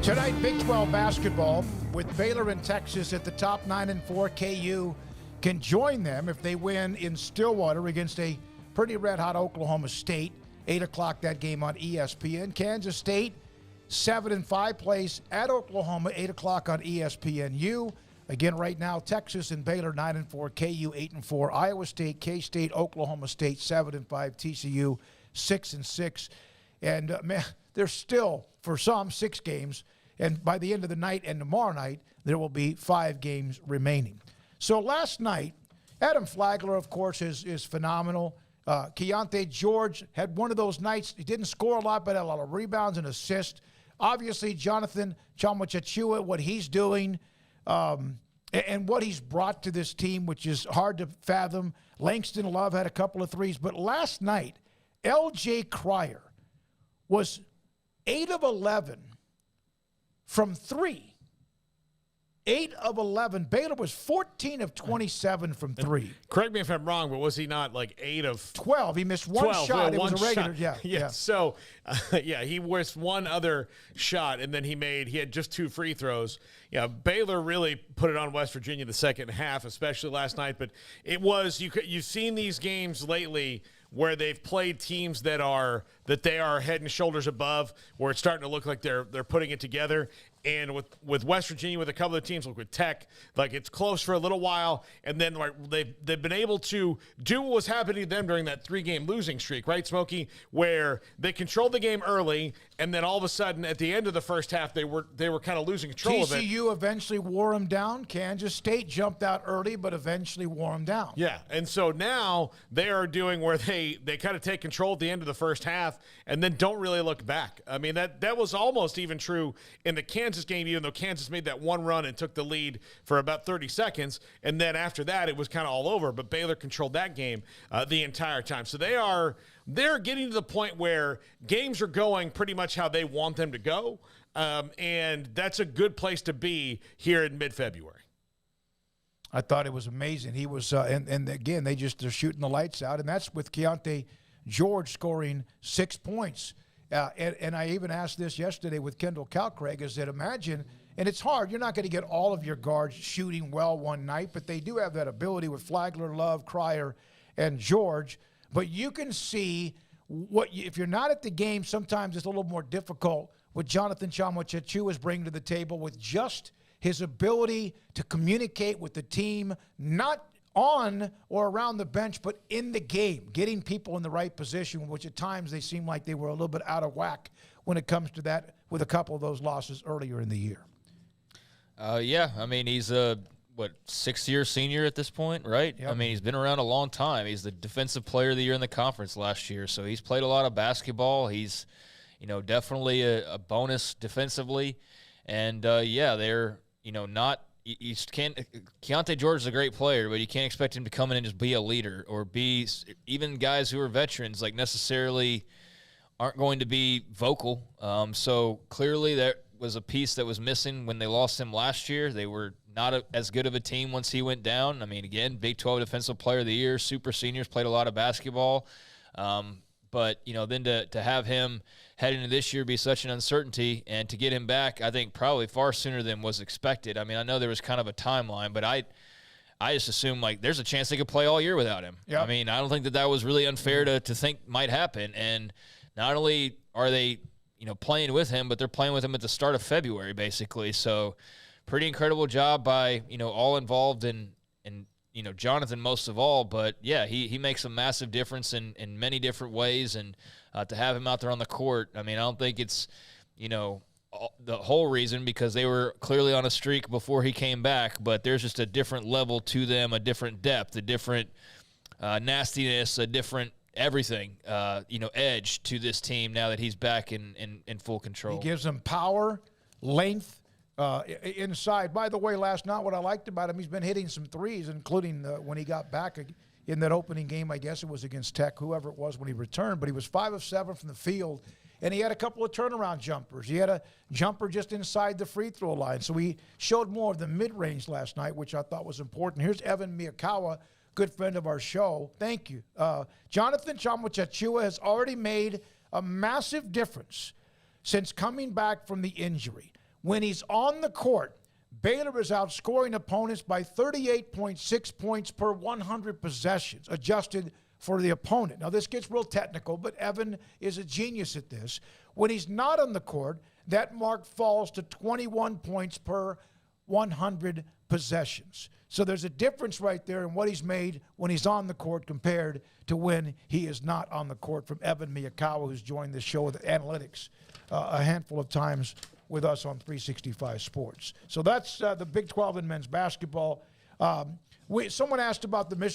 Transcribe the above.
Tonight, Big 12 basketball with Baylor and Texas at the top 9-4. KU can join them if they win in Stillwater against a pretty red-hot Oklahoma State. 8 o'clock that game on ESPN. Kansas State, 7-5, plays at Oklahoma, 8 o'clock on ESPNU. Again, right now, Texas and Baylor 9-4, KU 8-4, Iowa State, K-State, Oklahoma State 7-5, TCU 6-6. And man, there's still, for some, 6 games. And by the end of the night and tomorrow night, there will be 5 games remaining. So last night, Adam Flagler, of course, is phenomenal. Keontae George had one of those nights. He didn't score a lot, but had a lot of rebounds and assists. Obviously, Jonathan Tchamwa-Tchatchoua, what he's doing and what he's brought to this team, which is hard to fathom. Langston Love had a couple of threes. But last night, L.J. Cryer was 8 of 11 from 3. 8 of 11. Baylor was 14 of 27 from 3. Correct me if I'm wrong, but was he not like 8 of 12? He missed one 12, shot. it was a regular, shot. yeah. So, he missed one other shot, and then he had just 2 free throws. Yeah, Baylor really put it on West Virginia the second half, especially last night. But it was you've seen these games lately where they've played teams that they are head and shoulders above, where it's starting to look like they're putting it together. And with West Virginia, with a couple of teams, like with Tech, like it's close for a little while, and then like they've been able to do what was happening to them during that 3-game losing streak, right, Smokey, where they controlled the game early, and then all of a sudden at the end of the first half they were kind of losing control of it. TCU eventually wore them down. Kansas State jumped out early, but eventually wore them down. Yeah, and so now they are doing where they kind of take control at the end of the first half and then don't really look back. I mean, that was almost even true in the Kansas game, even though Kansas made that one run and took the lead for about 30 seconds, and then after that it was kind of all over. But Baylor controlled that game the entire time. So they're getting to the point where games are going pretty much how they want them to go, and that's a good place to be here in mid-February. I thought it was amazing. He was, and again, they're shooting the lights out, and that's with Keontae George scoring 6 points. And I even asked this yesterday with Kendall Craig, is that imagine, and it's hard, you're not going to get all of your guards shooting well one night, but they do have that ability with Flagler, Love, Cryer, and George. But you can see if you're not at the game, sometimes it's a little more difficult what Jonathan Tchamwa-Tchatchoua is bringing to the table with just his ability to communicate with the team, not on or around the bench, but in the game, getting people in the right position, which at times they seem like they were a little bit out of whack when it comes to that with a couple of those losses earlier in the year. Yeah, I mean, he's a, 6-year senior at this point, right? Yep. I mean, he's been around a long time. He's the defensive player of the year in the conference last year, so he's played a lot of basketball. He's, definitely a bonus defensively. And, they're, not – you can't. Keontae George is a great player, but you can't expect him to come in and just be a leader or be even guys who are veterans like necessarily aren't going to be vocal. So clearly that was a piece that was missing when they lost him last year. They were not as good of a team once he went down. I mean, again, Big 12 Defensive Player of the Year, super seniors, played a lot of basketball. But, then to have him head into this year be such an uncertainty, and to get him back, I think probably far sooner than was expected. I mean, I know there was kind of a timeline, but I just assumed, like, there's a chance they could play all year without him. Yep. I mean, I don't think that was really unfair to think might happen. And not only are they, playing with him, but they're playing with him at the start of February, basically. So pretty incredible job by, all involved in Jonathan most of all, but yeah, he makes a massive difference in many different ways, and to have him out there on the court, I mean, I don't think it's, the whole reason, because they were clearly on a streak before he came back, but there's just a different level to them, a different depth, a different nastiness, a different everything, edge to this team now that he's back in full control. He gives them power, length, inside. By the way, last night, what I liked about him, he's been hitting some threes, including when he got back in that opening game. I guess it was against Tech, whoever it was when he returned. But he was 5 of 7 from the field, and he had a couple of turnaround jumpers. He had a jumper just inside the free throw line. So he showed more of the mid-range last night, which I thought was important. Here's Evan Miyakawa, good friend of our show. Thank you. Jonathan Tchamwa-Tchatchoua has already made a massive difference since coming back from the injury. When he's on the court, Baylor is outscoring opponents by 38.6 points per 100 possessions, adjusted for the opponent. Now, this gets real technical, but Evan is a genius at this. When he's not on the court, that mark falls to 21 points per 100 possessions. So there's a difference right there in what he's made when he's on the court compared to when he is not on the court, from Evan Miyakawa, who's joined this show with analytics a handful of times with us on 365 Sports. So that's the Big 12 in men's basketball. Someone asked about the Michigan